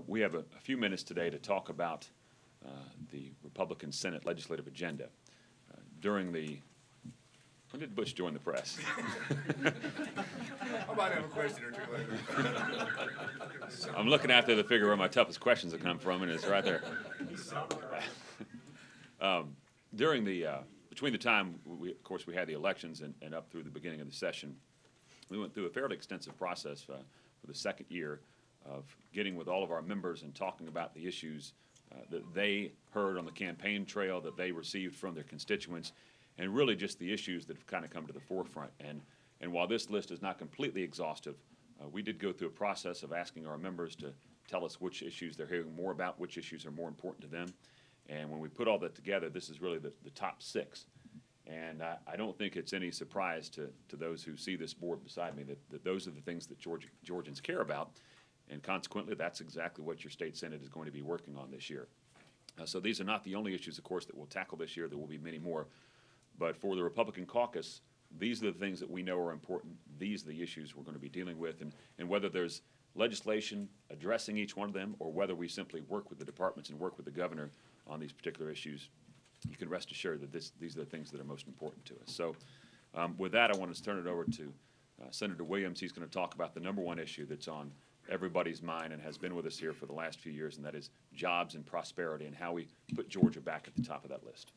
We have a few minutes today to talk about the Republican Senate legislative agenda. When did Bush join the press? I might have a question or two later. I'm looking out there to figure where my toughest questions have come from, and it's right there. Between the time, of course, we had the elections and up through the beginning of the session, we went through a fairly extensive process for the second year of getting with all of our members and talking about the issues that they heard on the campaign trail, that they received from their constituents, and really just the issues that have kind of come to the forefront. And while this list is not completely exhaustive, we did go through a process of asking our members to tell us which issues they're hearing more about, which issues are more important to them. And when we put all that together, this is really the top six. And I don't think it's any surprise to those who see this board beside me that those are the things that Georgians care about. And consequently, that's exactly what your state Senate is going to be working on this year. So these are not the only issues, of course, that we'll tackle this year. There will be many more. But for the Republican caucus, these are the things that we know are important. These are the issues we're going to be dealing with. And whether there's legislation addressing each one of them or whether we simply work with the departments and work with the governor on these particular issues, you can rest assured that these are the things that are most important to us. So with that, I want to turn it over to Senator Williams. He's going to talk about the number one issue that's on everybody's mind and has been with us here for the last few years, and that is jobs and prosperity and how we put Georgia back at the top of that list.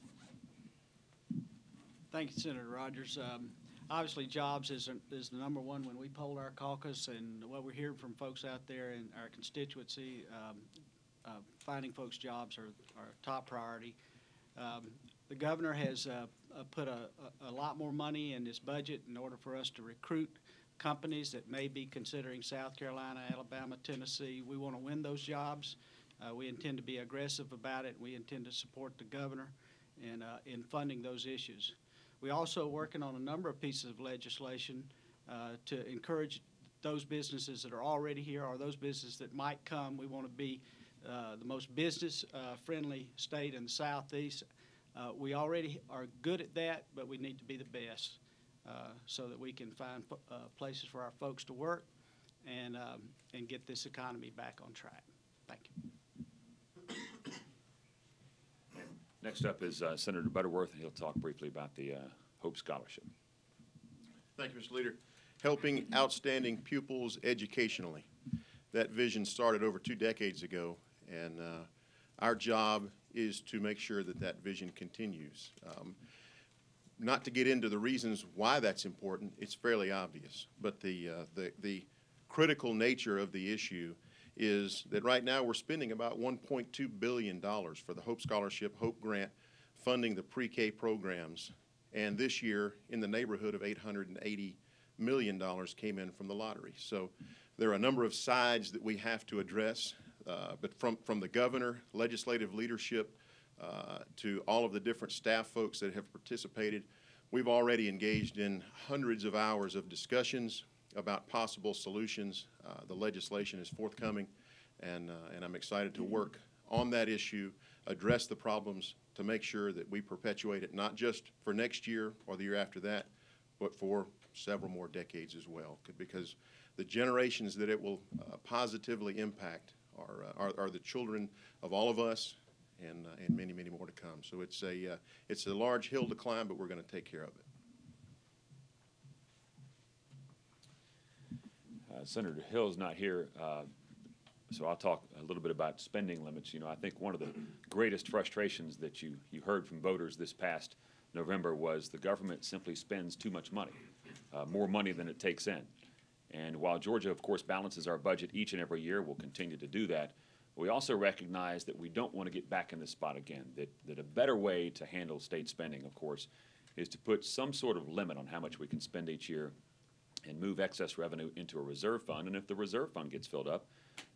Thank you, Senator Rogers. Obviously, jobs is the number one when we polled our caucus, and what we're hearing from folks out there in our constituency, finding folks jobs are top priority. The governor has put a lot more money in his budget in order for us to recruit companies that may be considering South Carolina, Alabama, Tennessee. We want to win those jobs. We intend to be aggressive about it. We intend to support the governor in funding those issues. We're also working on a number of pieces of legislation to encourage those businesses that are already here or those businesses that might come. We want to be the most business-friendly state in the Southeast. We already are good at that, but we need to be the best so that we can find places for our folks to work and get this economy back on track. Thank you. Next up is Senator Butterworth, and he'll talk briefly about the Hope Scholarship. Thank you, Mr. Leader. Helping outstanding pupils educationally. That vision started over 2 decades ago, and our job is to make sure that that vision continues. Not to get into the reasons why that's important, it's fairly obvious, but the critical nature of the issue is that right now we're spending about $1.2 billion for the Hope Scholarship, Hope Grant, funding the pre-K programs, and this year in the neighborhood of $880 million came in from the lottery. So there are a number of sides that we have to address, but from the governor, legislative leadership, to all of the different staff folks that have participated, we've already engaged in hundreds of hours of discussions about possible solutions. The legislation is forthcoming, and I'm excited to work on that issue, address the problems to make sure that we perpetuate it not just for next year or the year after that, but for several more decades as well, because the generations that it will positively impact are the children of all of us and many, many more to come. So it's a large hill to climb, but we're going to take care of it. Senator Hill's not here, so I'll talk a little bit about spending limits. You know, I think one of the greatest frustrations that you heard from voters this past November was the government simply spends too much money, more money than it takes in. And while Georgia, of course, balances our budget each and every year, we'll continue to do that. We also recognize that we don't want to get back in this spot again, that a better way to handle state spending, of course, is to put some sort of limit on how much we can spend each year and move excess revenue into a reserve fund. And if the reserve fund gets filled up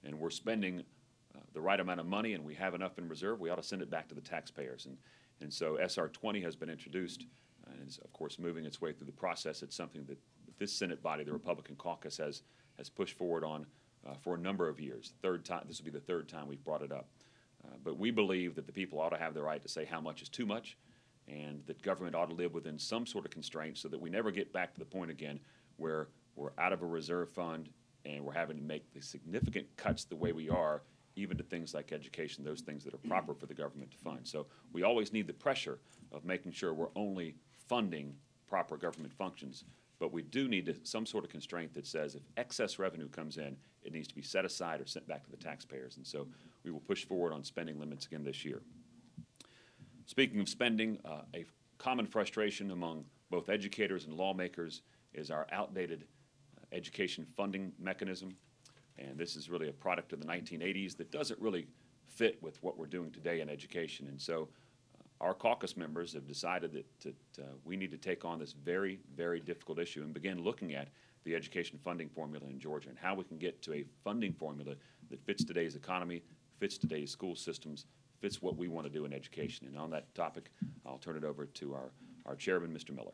and we're spending the right amount of money and we have enough in reserve, we ought to send it back to the taxpayers. And so SR 20 has been introduced and is, of course, moving its way through the process. It's something that this Senate body, the Republican caucus, has pushed forward on for a number of years. This will be the third time we've brought it up. But we believe that the people ought to have the right to say how much is too much, and that government ought to live within some sort of constraints so that we never get back to the point again where we're out of a reserve fund and we're having to make the significant cuts the way we are, even to things like education, those things that are proper for the government to fund. So we always need the pressure of making sure we're only funding proper government functions, but we do need some sort of constraint that says if excess revenue comes in, it needs to be set aside or sent back to the taxpayers. And so we will push forward on spending limits again this year. Speaking of spending, a common frustration among both educators and lawmakers is our outdated education funding mechanism. And this is really a product of the 1980s that doesn't really fit with what we're doing today in education. And so our caucus members have decided that we need to take on this very, very difficult issue and begin looking at the education funding formula in Georgia and how we can get to a funding formula that fits today's economy, fits today's school systems, fits what we want to do in education. And on that topic, I'll turn it over to our chairman, Mr. Miller.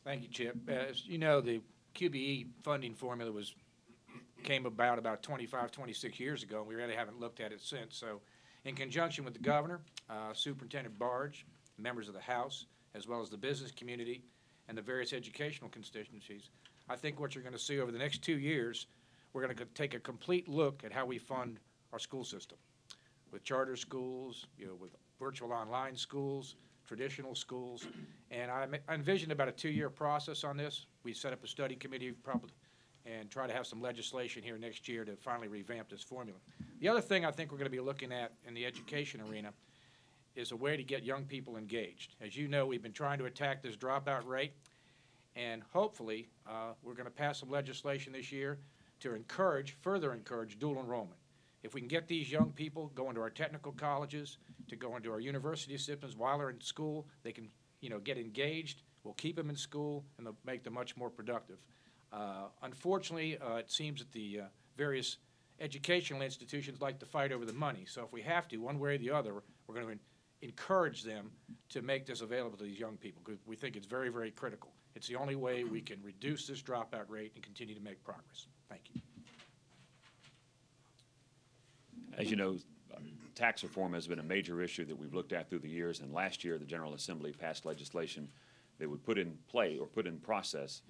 Thank you, Chip. As you know, the QBE funding formula came about 25, 26 years ago, and we really haven't looked at it since. So in conjunction with the governor, Superintendent Barge, members of the House, as well as the business community and the various educational constituencies, I think what you're going to see over the next 2 years, we're going to take a complete look at how we fund our school system with charter schools, with virtual online schools, traditional schools, and I envisioned about a 2-year process on this. We set up a study committee probably and try to have some legislation here next year to finally revamp this formula. The other thing I think we're going to be looking at in the education arena is a way to get young people engaged. As you know, we've been trying to attack this dropout rate, and hopefully we're going to pass some legislation this year to further encourage dual enrollment. If we can get these young people going to our technical colleges, to go into our university systems while they're in school, they can, get engaged. We'll keep them in school, and they'll make them much more productive. Unfortunately, it seems that the various educational institutions like to fight over the money. So if we have to, one way or the other, we're going to encourage them to make this available to these young people because we think it's very, very critical. It's the only way we can reduce this dropout rate and continue to make progress. Thank you. As you know, tax reform has been a major issue that we've looked at through the years, and last year the General Assembly passed legislation that would put in play or put in process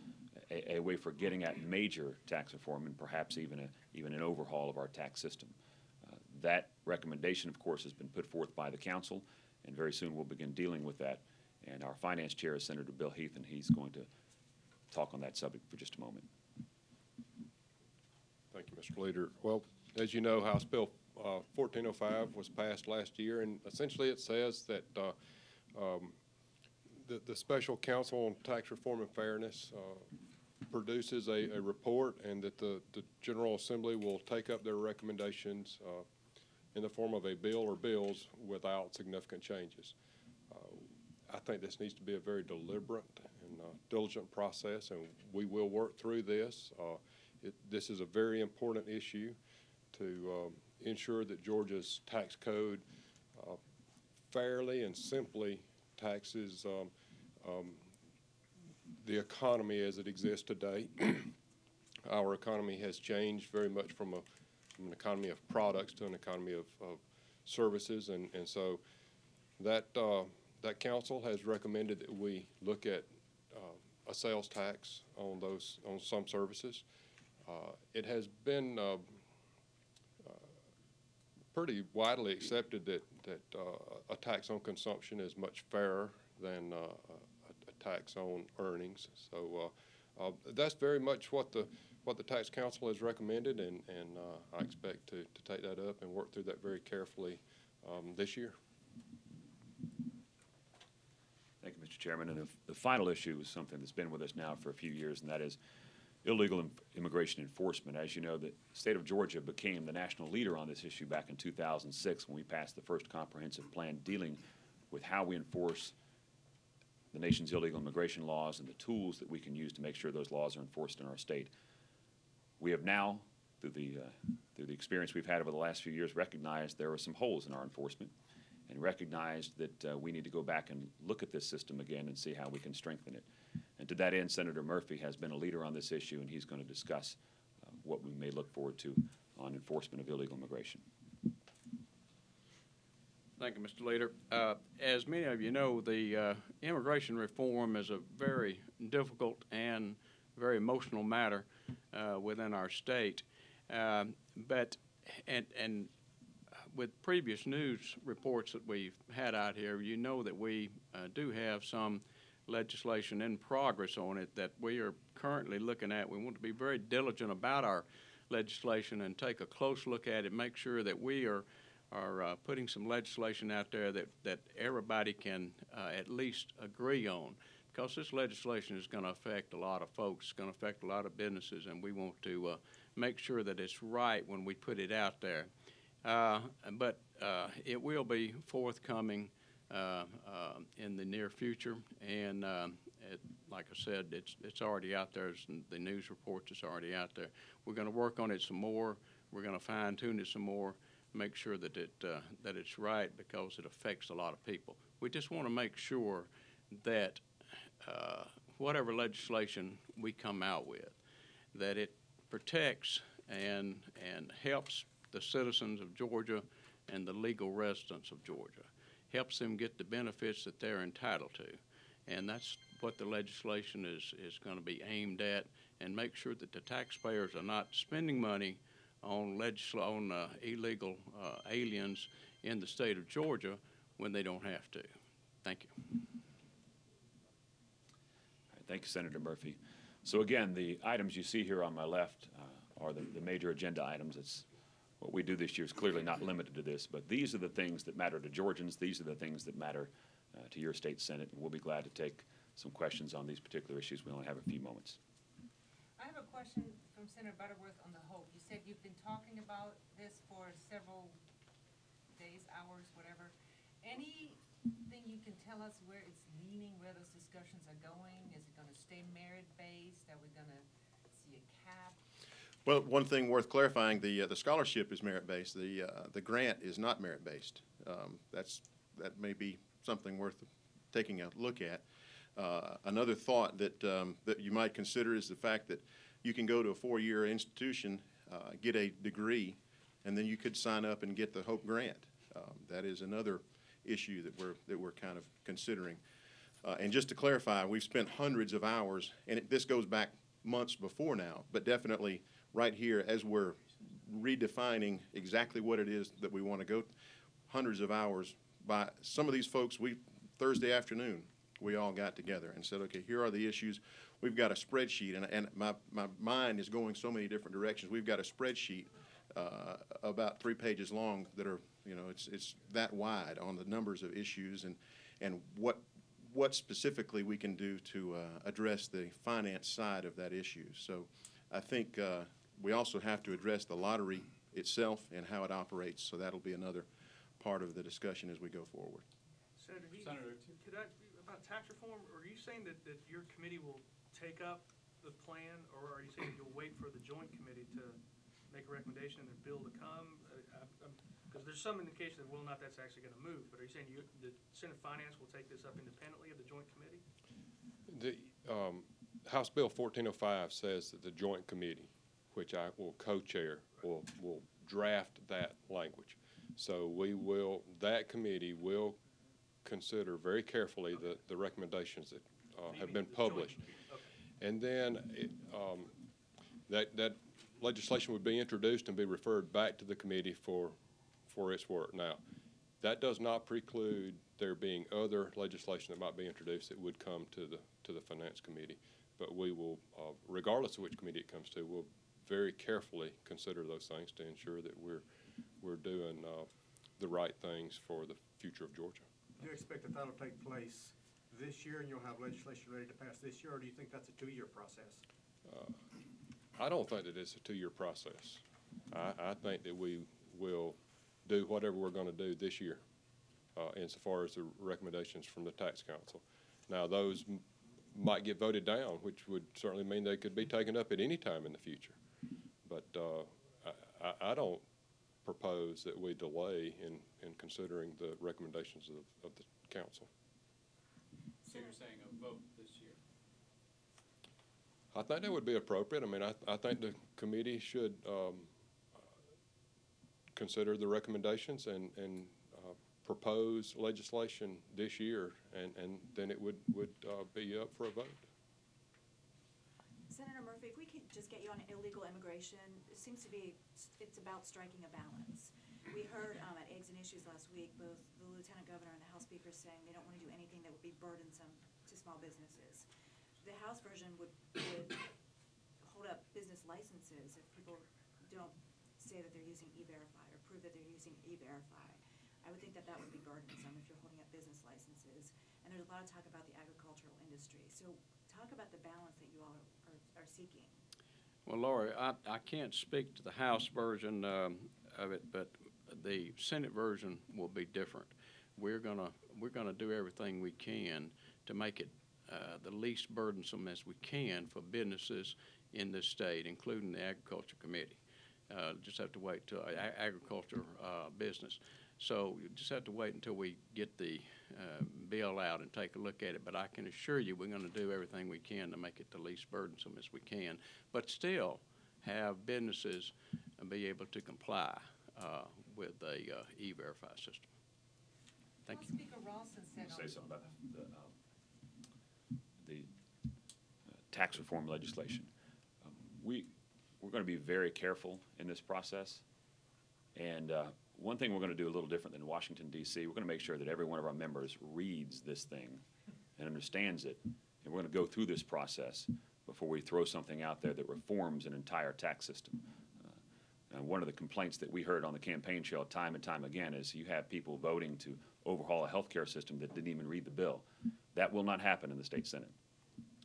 a way for getting at major tax reform and perhaps even an overhaul of our tax system. That recommendation, of course, has been put forth by the council, and very soon we'll begin dealing with that. And our finance chair is Senator Bill Heath, and he's going to talk on that subject for just a moment. Thank you, Mr. Leader. Well, as you know, House Bill 1405 was passed last year, and essentially it says that the Special Counsel on Tax Reform and Fairness produces a report, and that the General Assembly will take up their recommendations in the form of a bill or bills without significant changes. I think this needs to be a very deliberate and diligent process, and we will work through this. This is a very important issue to ensure that Georgia's tax code fairly and simply taxes the economy as it exists today. Our economy has changed very much from an economy of products to an economy of services, and so that council has recommended that we look at a sales tax on some services. It has been pretty widely accepted that a tax on consumption is much fairer than a tax on earnings. So that's very much what the tax council has recommended, and I expect to take that up and work through that very carefully this year. Thank you, Mr. Chairman. And the final issue is something that's been with us now for a few years, and that is illegal immigration enforcement. As you know, the state of Georgia became the national leader on this issue back in 2006 when we passed the first comprehensive plan dealing with how we enforce the nation's illegal immigration laws and the tools that we can use to make sure those laws are enforced in our state. We have now, through the experience we've had over the last few years, recognized there are some holes in our enforcement and recognized that we need to go back and look at this system again and see how we can strengthen it. And to that end, Senator Murphy has been a leader on this issue, and he's going to discuss what we may look forward to on enforcement of illegal immigration. Thank you, Mr. Leader. As many of you know, the immigration reform is a very difficult and very emotional matter within our state. But with previous news reports that we've had out here, you know that we do have some legislation in progress on it that we are currently looking at. We want to be very diligent about our legislation and take a close look at it, make sure that we are putting some legislation out there that everybody can at least agree on, because this legislation is going to affect a lot of folks, it's going to affect a lot of businesses, and we want to make sure that it's right when we put it out there. But it will be forthcoming in the near future, and like I said, it's already out there. The news reports is already out there. We're going to work on it some more. We're going to fine tune it some more, make sure that it's right, because it affects a lot of people. We just want to make sure that whatever legislation we come out with, that it protects and helps the citizens of Georgia and the legal residents of Georgia, helps them get the benefits that they're entitled to. And that's what the legislation is going to be aimed at, and make sure that the taxpayers are not spending money on illegal aliens in the state of Georgia when they don't have to. Thank you. All right, thank you, Senator Murphy. So again, the items you see here on my left are the major agenda items. It's what we do this year is clearly not limited to this, but these are the things that matter to Georgians. These are the things that matter to your state Senate, and we'll be glad to take some questions on these particular issues. We only have a few moments. I have a question from Senator Butterworth on the HOPE. You said you've been talking about this for several days, hours, whatever. Anything you can tell us where it's leaning, where those discussions are going? Is it going to stay merit-based? Are we going to see a cap? Well, one thing worth clarifying, the scholarship is merit-based. The grant is not merit-based. That may be something worth taking a look at. Another thought that you might consider is the fact that you can go to a four-year institution, get a degree, and then you could sign up and get the HOPE grant. That is another issue that we're kind of considering. And just to clarify, we've spent hundreds of hours, and this goes back months before now, but definitely right here as we're redefining exactly what it is that we want to go, hundreds of hours by some of these folks. Thursday afternoon, we all got together and said, okay, here are the issues. We've got a spreadsheet, and my mind is going so many different directions. We've got a spreadsheet about 3 pages long that are, it's that wide on the numbers of issues and what specifically we can do to address the finance side of that issue. So I think we also have to address the lottery itself and how it operates, so that'll be another part of the discussion as we go forward. Senator, about tax reform, are you saying that your committee will take up the plan, or are you saying that you'll wait for the joint committee to make a recommendation and the bill to come? Because there's some indication that that's actually going to move, but are you saying the Senate Finance will take this up independently of the joint committee? The House Bill 1405 says that the joint committee, which I will co-chair, will draft that language. So that committee will consider very carefully the recommendations that have been published. Okay. And then that legislation would be introduced and be referred back to the committee for its work. Now, that does not preclude there being other legislation that might be introduced that would come to the Finance Committee. But we will, regardless of which committee it comes to, we'll very carefully consider those things to ensure that we're doing the right things for the future of Georgia. Do you expect that that'll take place this year and you'll have legislation ready to pass this year, or do you think that's a 2-year process? I don't think that it's a 2-year process. I think that we will do whatever we're going to do this year insofar as the recommendations from the Tax Council. Now, those might get voted down, which would certainly mean they could be taken up at any time in the future. But I don't propose that we delay in considering the recommendations of the council. So you're saying a vote this year? I think that would be appropriate. I mean, I think the committee should consider the recommendations and propose legislation this year, and then it would be up for a vote. Senator, Murphy, if we could just get you on illegal immigration, it seems to be, it's about striking a balance. We heard at Eggs and Issues last week, both the Lieutenant Governor and the House Speaker saying they don't want to do anything that would be burdensome to small businesses. The House version would hold up business licenses if people don't say that they're using E-Verify or prove that they're using E-Verify. I would think that that would be burdensome if you're holding up business licenses. And there's a lot of talk about the agricultural industry. So talk about the balance that you all are seeking. Well, Lori, I can't speak to the House version of it, but the Senate version will be different. We're gonna do everything we can to make it the least burdensome as we can for businesses in this state, including the Agriculture Committee. Just have to wait till agriculture business. So you just have to wait until we get the bill out and take a look at it. But I can assure you we're going to do everything we can to make it the least burdensome as we can, but still have businesses be able to comply with a E-Verify system. Thank you. Speaker Ralston said Say something about the tax reform legislation. We're going to be very careful in this process. And one thing we're going to do a little different than Washington, D.C., we're going to make sure that every one of our members reads this thing and understands it. And we're going to go through this process before we throw something out there that reforms an entire tax system. And one of the complaints that we heard on the campaign trail time and time again is you have people voting to overhaul a health care system that didn't even read the bill. That will not happen in the state Senate,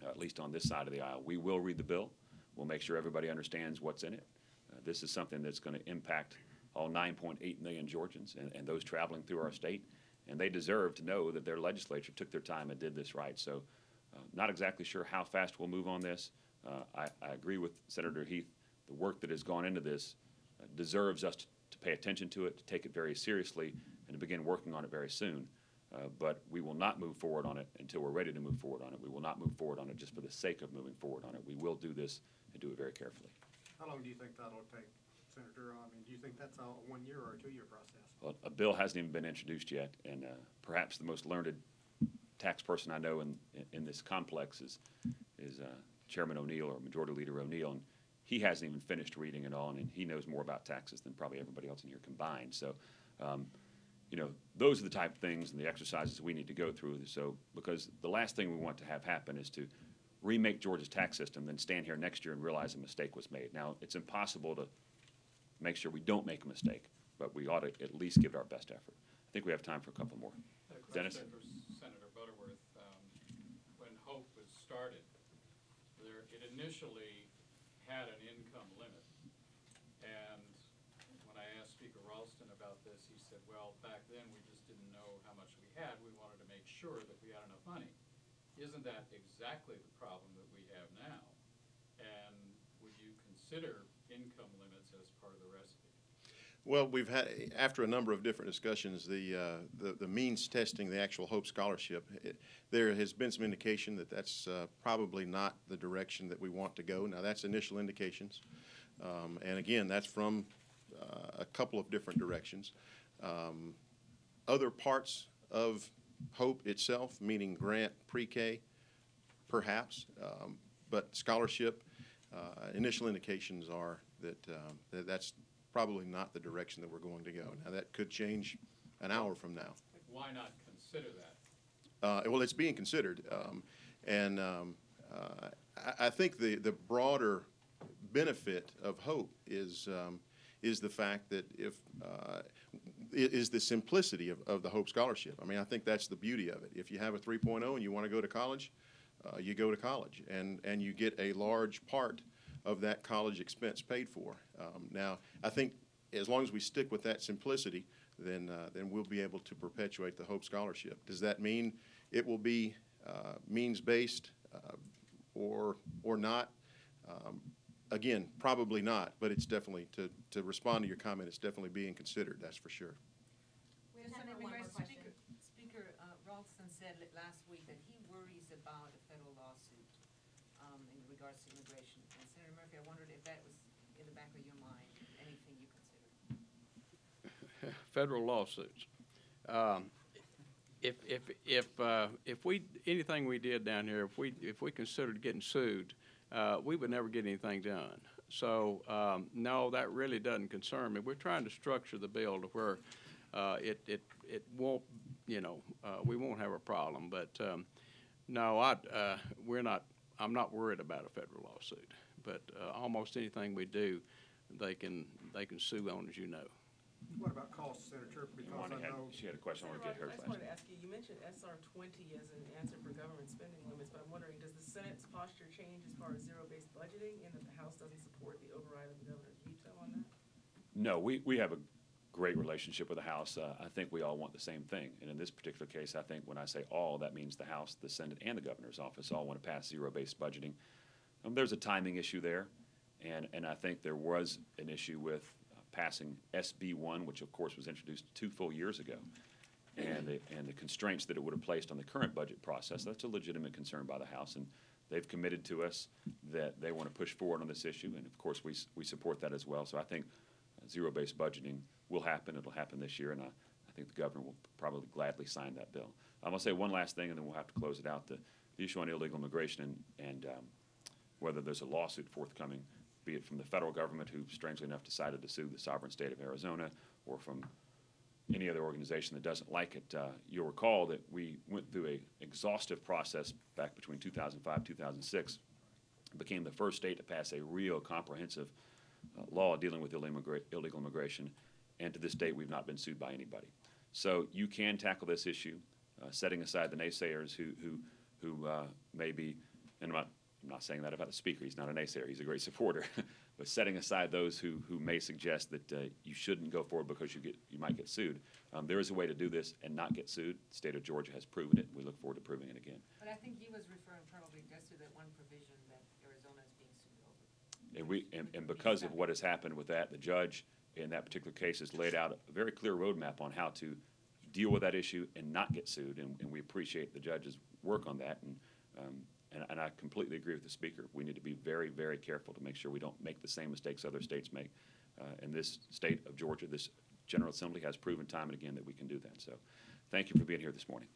at least on this side of the aisle. We will read the bill. We'll make sure everybody understands what's in it. This is something that's going to impact all 9.8 million Georgians and those traveling through our state, and they deserve to know that their legislature took their time and did this right. So not exactly sure how fast we'll move on this. I agree with Senator Heath. The work that has gone into this deserves us to pay attention to it, to take it very seriously, and to begin working on it very soon. But we will not move forward on it until we're ready to move forward on it. We will not move forward on it just for the sake of moving forward on it. We will do this and do it very carefully. How long do you think that'll take, Senator? I mean, do you think that's a 1 year or a 2 year process? Well, a bill hasn't even been introduced yet, and perhaps the most learned tax person I know in this complex is Chairman O'Neill, or Majority Leader O'Neill, and he hasn't even finished reading it all, and he knows more about taxes than probably everybody else in here combined. So, you know, those are the type of things and the exercises we need to go through. So, because the last thing we want to have happen is to remake Georgia's tax system, then stand here next year and realize a mistake was made. Now, it's impossible to make sure we don't make a mistake, but we ought to at least give it our best effort. I think we have time for a couple more. Dennis? For Senator Butterworth, when HOPE was started, it initially had an income limit. And when I asked Speaker Ralston about this, he said, well, back then we just didn't know how much we had. We wanted to make sure that we had enough money. Isn't that exactly the problem that we have now? And would you consider income limits as part of the recipe? Well, we've had, after a number of different discussions, the means testing the actual HOPE scholarship, there has been some indication that that's probably not the direction that we want to go. Now, that's initial indications. And again, that's from a couple of different directions. Other parts of HOPE itself, meaning grant, pre-K, perhaps, but scholarship, initial indications are that that's probably not the direction that we're going to go. Now, that could change an hour from now. Why not consider that? Well, it's being considered. I think the broader benefit of HOPE is the fact that is the simplicity of the HOPE scholarship. I mean, I think that's the beauty of it. If you have a 3.0 and you want to go to college, you go to college, and you get a large part of that college expense paid for. Now, I think as long as we stick with that simplicity, then we'll be able to perpetuate the HOPE scholarship. Does that mean it will be means-based or not? Again, probably not, but it's definitely, to respond to your comment, it's definitely being considered, that's for sure. We have time for one more question. Speaker Ralston said last week that he worries about a federal lawsuit in regards to immigration. And Senator Murphy, I wondered if that was in the back of your mind, anything you considered. Federal lawsuits. If we anything we did down here, if we considered getting sued, we would never get anything done. So, no, that really doesn't concern me. We're trying to structure the bill to where it won't, we won't have a problem. But no, I'm not worried about a federal lawsuit. But almost anything we do, they can sue on, as you know. What about cost, Senator? Because I know. She had a question. I want to get her I just last. wanted to ask you mentioned SR 20 as an answer for government spending limits, but I'm wondering, does the Senate's posture change as far as zero-based budgeting in that the House doesn't support the override of the governor's veto on that? No, we have a great relationship with the House. I think we all want the same thing. And in this particular case, I think when I say all, that means the House, the Senate, and the governor's office all want to pass zero-based budgeting. There's a timing issue there, and I think there was an issue with passing SB 1, which of course was introduced 2 full years ago, and the constraints that it would have placed on the current budget process. That's a legitimate concern by the House, and they've committed to us that they want to push forward on this issue, and of course we support that as well. So I think zero-based budgeting will happen. It'll happen this year, and I think the governor will probably gladly sign that bill. I'm going to say one last thing, and then we'll have to close it out. The issue on illegal immigration and whether there's a lawsuit forthcoming, be it from the federal government, who strangely enough decided to sue the sovereign state of Arizona, or from any other organization that doesn't like it. You'll recall that we went through an exhaustive process back between 2005 2006, became the first state to pass a real comprehensive law dealing with illegal immigration, and to this date we've not been sued by anybody. So you can tackle this issue, setting aside the naysayers who may be, and I'm not saying that about the speaker. He's not a naysayer. He's a great supporter. But setting aside those who may suggest that you shouldn't go forward because you might get sued, there is a way to do this and not get sued. The state of Georgia has proven it. We look forward to proving it again. But I think he was referring probably just to that one provision that Arizona is being sued over. And because of what has happened with that, the judge in that particular case has laid out a very clear roadmap on how to deal with that issue and not get sued. And we appreciate the judge's work on that. And I completely agree with the speaker. We need to be very, very careful to make sure we don't make the same mistakes other states make. In this state of Georgia, this General Assembly has proven time and again that we can do that. So thank you for being here this morning.